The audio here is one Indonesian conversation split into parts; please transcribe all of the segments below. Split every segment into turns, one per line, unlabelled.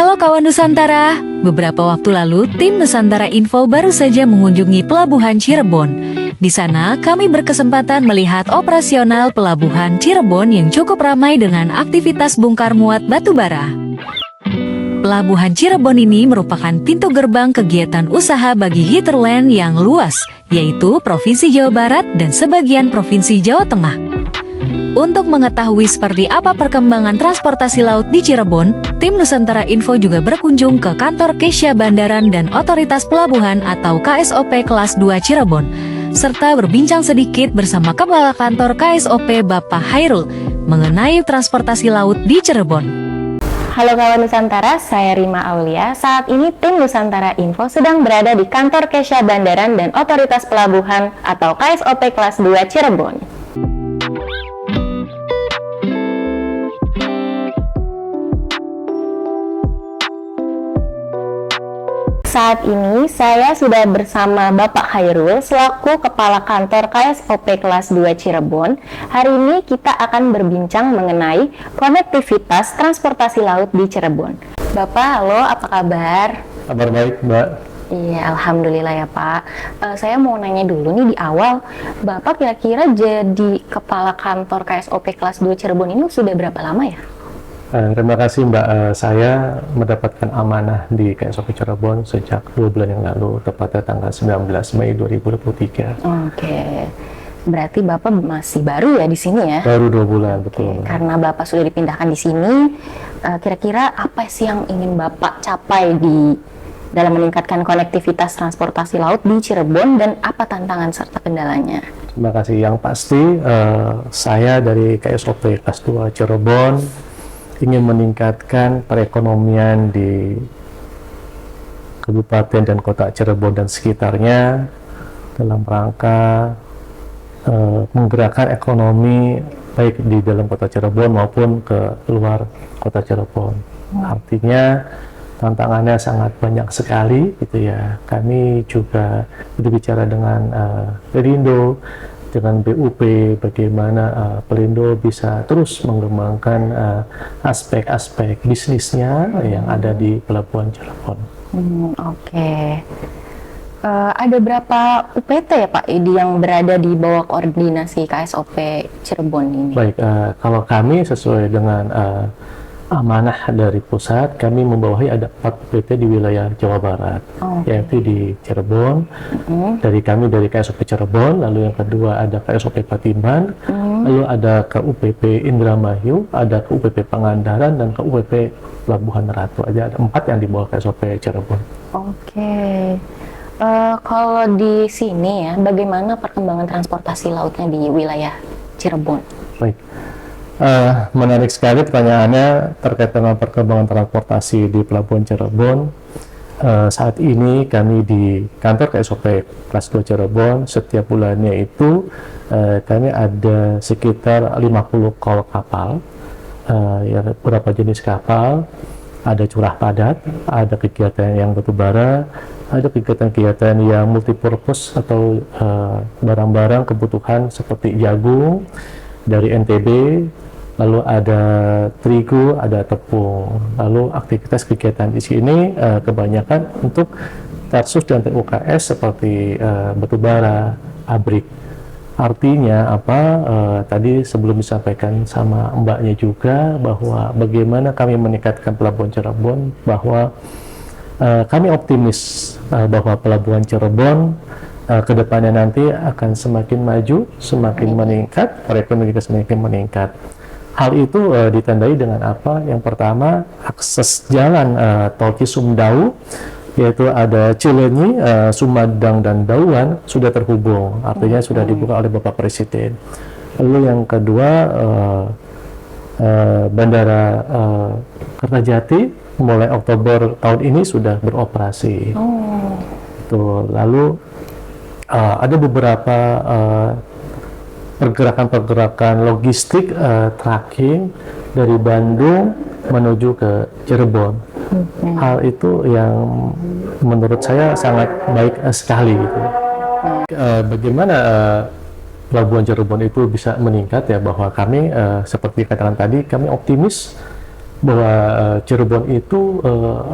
Halo kawan Nusantara, beberapa waktu lalu tim Nusantara Info baru saja mengunjungi Pelabuhan Cirebon. Di sana kami berkesempatan melihat operasional Pelabuhan Cirebon yang cukup ramai dengan aktivitas bongkar muat batubara. Pelabuhan Cirebon ini merupakan pintu gerbang kegiatan usaha bagi hinterland yang luas, yaitu Provinsi Jawa Barat dan sebagian Provinsi Jawa Tengah. Untuk mengetahui seperti apa perkembangan transportasi laut di Cirebon, tim Nusantara Info juga berkunjung ke kantor Kesha Bandaran dan Otoritas Pelabuhan atau KSOP Kelas 2 Cirebon, serta berbincang sedikit bersama Kepala Kantor KSOP Bapak Hairul mengenai transportasi laut di Cirebon.
Halo kawan Nusantara, saya Rima Aulia. Saat ini tim Nusantara Info sedang berada di kantor Kesha Bandaran dan Otoritas Pelabuhan atau KSOP Kelas 2 Cirebon. Saat ini saya sudah bersama Bapak Hairul selaku Kepala Kantor KSOP Kelas 2 Cirebon. Hari ini kita akan berbincang mengenai konektivitas transportasi laut di Cirebon. Bapak, halo, apa kabar?
Kabar baik, Mbak.
Iya, alhamdulillah ya Pak. Saya mau nanya dulu nih di awal, Bapak kira-kira jadi Kepala Kantor KSOP Kelas 2 Cirebon ini sudah berapa lama ya?
Terima kasih Mbak, saya mendapatkan amanah di KSOP Cirebon sejak 2 bulan yang lalu, tepatnya tanggal 19 Mei 2023.
Oke, berarti Bapak masih baru ya di sini ya?
Baru 2 bulan, betul.
Karena Bapak sudah dipindahkan di sini, kira-kira apa sih yang ingin Bapak capai dalam meningkatkan konektivitas transportasi laut di Cirebon dan apa tantangan serta kendalanya?
Terima kasih. Yang pasti, saya dari KSOP Kelas 2 Cirebon ingin meningkatkan perekonomian di Kabupaten dan Kota Cirebon dan sekitarnya dalam rangka menggerakkan ekonomi baik di dalam Kota Cirebon maupun ke luar Kota Cirebon. Artinya tantangannya sangat banyak sekali, gitu ya. Kami juga berbicara dengan Pelindo, dengan BUP, bagaimana Pelindo bisa terus mengembangkan aspek-aspek bisnisnya yang ada di Pelabuhan Cirebon.
Oke. Ada berapa UPT ya Pak yang berada di bawah koordinasi KSOP Cirebon ini?
Baik, kalau kami sesuai dengan amanah dari pusat, kami membawahi ada 4 UPT di wilayah Jawa Barat, yaitu di Cirebon, dari KSOP Cirebon, lalu yang kedua ada KSOP Patimban, lalu ada KUPP Indramayu, ada KUPP Pangandaran, dan KUPP Pelabuhan Ratu. Ada 4 yang di bawah KSOP Cirebon.
Oke. Kalau di sini ya, bagaimana perkembangan transportasi lautnya di wilayah Cirebon?
Baik. Menarik sekali pertanyaannya terkait dengan perkembangan transportasi di Pelabuhan Cirebon. Saat ini kami di kantor KSOP Kelas 2 Cirebon, setiap bulannya itu kami ada sekitar 50 call kapal, ya, beberapa jenis kapal, ada curah padat, ada kegiatan yang batubara, ada kegiatan-kegiatan yang multipurpose atau barang-barang kebutuhan seperti jagung dari NTB, lalu ada terigu, ada tepung. Lalu aktivitas kegiatan di sini kebanyakan untuk Tersus dan TUKS seperti batubara, abrik. Artinya apa? Tadi sebelum disampaikan sama Mbaknya juga bahwa bagaimana kami meningkatkan Pelabuhan Cirebon, bahwa kami optimis bahwa Pelabuhan Cirebon kedepannya nanti akan semakin maju, semakin meningkat, perekonomian kita semakin meningkat. Hal itu ditandai dengan apa? Yang pertama, akses jalan tol Cisumdawu, yaitu ada Cileunyi, Sumedang, dan Dauan sudah terhubung, artinya sudah dibuka oleh Bapak Presiden. Lalu yang kedua, Bandara Kertajati mulai Oktober tahun ini sudah beroperasi. Lalu ada beberapa pergerakan-pergerakan logistik tracking dari Bandung menuju ke Cirebon. Hal itu yang menurut saya sangat baik sekali. Gitu. Bagaimana Pelabuhan Cirebon itu bisa meningkat ya, bahwa kami seperti katakan tadi, kami optimis bahwa Cirebon itu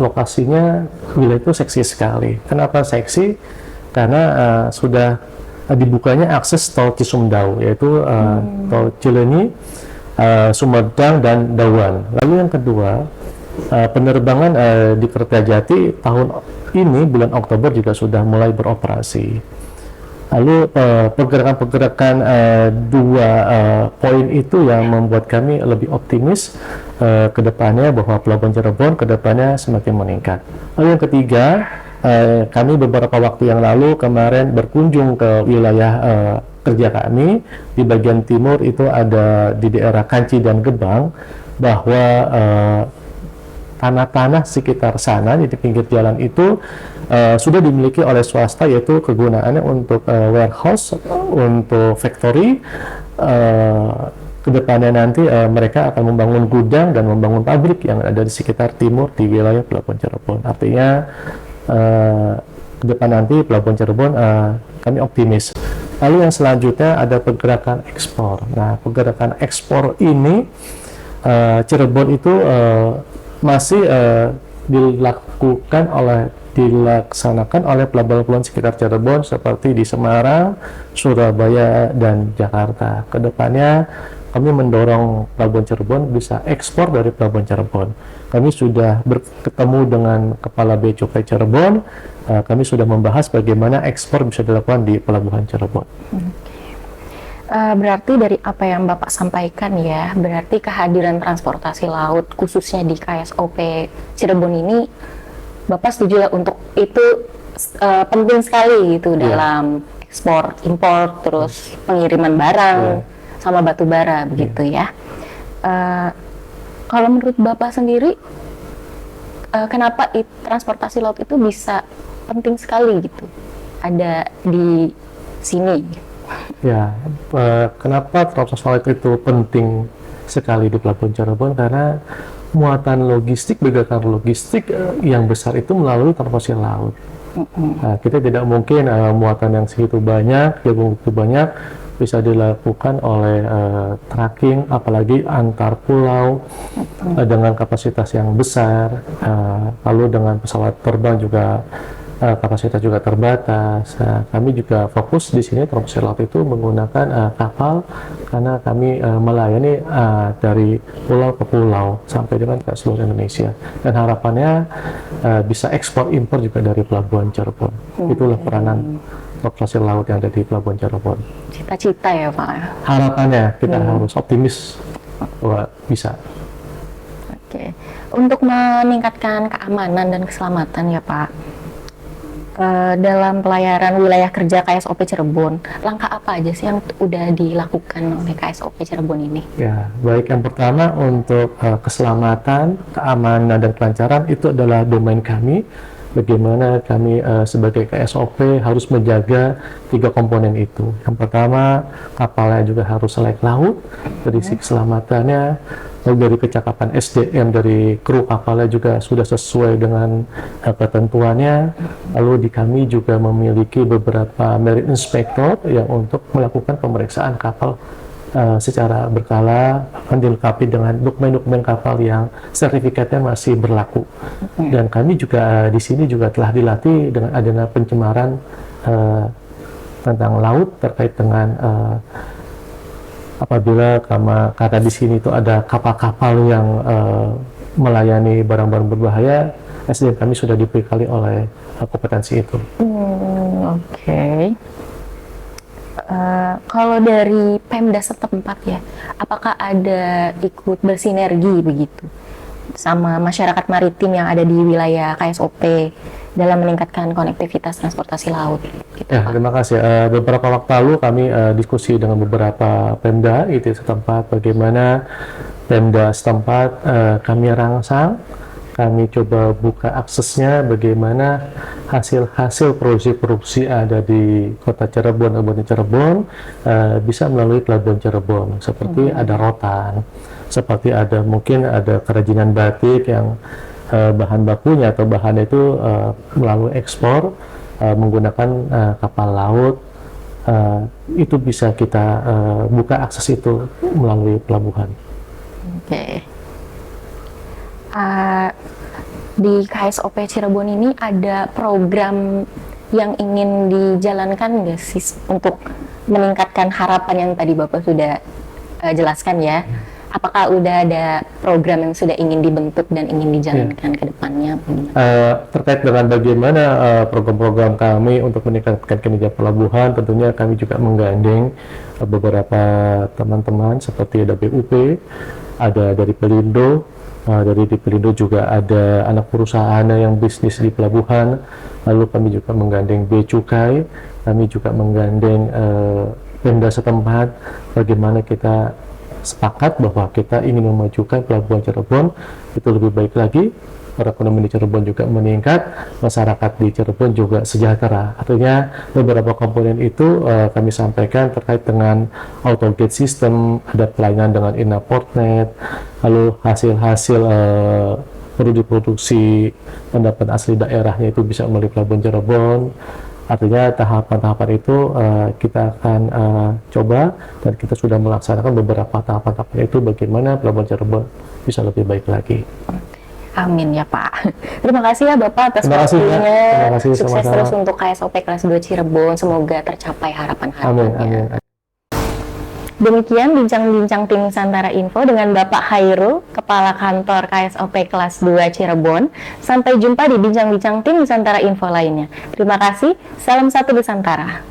lokasinya wilayah itu seksi sekali. Kenapa seksi? Karena sudah dibukanya akses tol Cisumdawu, yaitu tol Cileunyi, Sumedang dan Dawan. Lalu yang kedua, penerbangan di Kertajati tahun ini bulan Oktober juga sudah mulai beroperasi. Lalu pergerakan-pergerakan dua poin itu yang membuat kami lebih optimis ke depannya bahwa Pelabuhan Cirebon ke depannya semakin meningkat. Lalu yang ketiga, kami beberapa waktu yang lalu kemarin berkunjung ke wilayah kerja kami di bagian timur, itu ada di daerah Kanci dan Gebang, bahwa tanah-tanah sekitar sana di pinggir jalan itu sudah dimiliki oleh swasta, yaitu kegunaannya untuk warehouse, untuk factory. Kedepannya nanti mereka akan membangun gudang dan membangun pabrik yang ada di sekitar timur di wilayah Pelabuhan Cirebon. Artinya ke depan nanti Pelabuhan Cirebon kami optimis. Lalu yang selanjutnya ada pergerakan ekspor. Nah, pergerakan ekspor ini Cirebon itu masih dilaksanakan oleh pelabuhan-pelabuhan sekitar Cirebon seperti di Semarang, Surabaya, dan Jakarta. Kedepannya kami mendorong Pelabuhan Cirebon bisa ekspor dari Pelabuhan Cirebon. Kami sudah bertemu dengan Kepala Bea Cukai Cirebon. Kami sudah membahas bagaimana ekspor bisa dilakukan di Pelabuhan Cirebon.
Berarti dari apa yang Bapak sampaikan ya, berarti kehadiran transportasi laut khususnya di KSOP Cirebon ini, Bapak setuju ya untuk itu penting sekali gitu dalam ekspor, impor, terus pengiriman barang sama batu bara begitu ya. Kalau menurut Bapak sendiri, kenapa transportasi laut itu bisa penting sekali gitu ada di sini?
Ya, kenapa transportasi laut itu penting sekali di Pelabuhan Cirebon? Karena muatan logistik, pergerakan logistik yang besar itu melalui transportasi laut. Nah, kita tidak mungkin muatan yang segitu banyak, jagung begitu banyak bisa dilakukan oleh trucking, apalagi antar pulau dengan kapasitas yang besar, lalu dengan pesawat terbang juga kapasitas juga terbatas. Kami juga fokus di sini transportasi laut itu menggunakan kapal, karena kami melayani dari pulau ke pulau sampai dengan ke seluruh Indonesia, dan harapannya bisa ekspor impor juga dari Pelabuhan Cirebon. Itulah peranan transportasi laut yang ada di Pelabuhan Cirebon.
Cita-cita ya Pak?
Harapannya kita harus optimis bahwa bisa.
Oke. Untuk meningkatkan keamanan dan keselamatan ya Pak, dalam pelayaran wilayah kerja KSOP Cirebon, langkah apa aja sih yang udah dilakukan oleh KSOP Cirebon ini?
Ya, baik, yang pertama untuk keselamatan, keamanan, dan kelancaran itu adalah domain kami. Bagaimana kami sebagai KSOP harus menjaga 3 komponen itu. Yang pertama, kapalnya juga harus layak laut dari sisi keselamatannya. Lalu dari kecakapan SDM dari kru kapalnya juga sudah sesuai dengan ketentuannya. Lalu di kami juga memiliki beberapa marine inspector yang untuk melakukan pemeriksaan kapal secara berkala, akan dilengkapi dengan dokumen-dokumen kapal yang sertifikatnya masih berlaku. Dan kami juga di sini juga telah dilatih dengan adanya pencemaran tentang laut terkait dengan apabila karena di sini itu ada kapal-kapal yang melayani barang-barang berbahaya, SDM kami sudah dibekali oleh kompetensi itu.
Oke. Kalau dari Pemda setempat ya, apakah ada ikut bersinergi begitu sama masyarakat maritim yang ada di wilayah KSOP dalam meningkatkan konektivitas transportasi laut? Gitu,
ya, terima kasih. Beberapa waktu lalu kami diskusi dengan beberapa Pemda itu setempat, bagaimana Pemda setempat kami rangsang, kami coba buka aksesnya, bagaimana hasil-hasil produksi ada di Kota Cirebon, Kabupaten Cirebon bisa melalui Pelabuhan Cirebon, seperti ada rotan, seperti ada mungkin ada kerajinan batik yang bahan bakunya atau bahan itu melalui ekspor menggunakan kapal laut, itu bisa kita buka akses itu melalui pelabuhan.
Oke. Uh, di KSOP Cirebon ini ada program yang ingin dijalankan nggak sih untuk meningkatkan harapan yang tadi Bapak sudah jelaskan ya? Apakah udah ada program yang sudah ingin dibentuk dan ingin dijalankan ke depannya?
Terkait dengan bagaimana program-program kami untuk meningkatkan kinerja pelabuhan, tentunya kami juga menggandeng beberapa teman-teman seperti ada BUP, ada dari Pelindo, dari di Pelindo juga ada anak perusahaan yang bisnis di pelabuhan, lalu kami juga menggandeng Bea Cukai, kami juga menggandeng Pemda setempat, bagaimana kita sepakat bahwa kita ingin memajukan pelabuhan Cirebon itu lebih baik lagi, perekonomian di Cirebon juga meningkat, masyarakat di Cirebon juga sejahtera. Artinya beberapa komponen itu kami sampaikan terkait dengan auto gate system, ada pelayanan dengan InnaPortNet, lalu hasil-hasil perlu diproduksi pendapat asli daerahnya itu bisa melalui pelabuhan Cirebon. Artinya tahapan-tahapan itu kita akan coba, dan kita sudah melaksanakan beberapa tahapan-tahapan itu bagaimana pelabuhan Cirebon bisa lebih baik lagi.
Amin ya Pak. Terima kasih ya Bapak atas waktunya. Sukses terus untuk KSOP kelas 2 Cirebon. Semoga tercapai harapan-harapannya.
Amin.
Demikian bincang-bincang tim Nusantara Info dengan Bapak Khairul, Kepala Kantor KSOP kelas 2 Cirebon. Sampai jumpa di bincang-bincang tim Nusantara Info lainnya. Terima kasih. Salam satu Nusantara.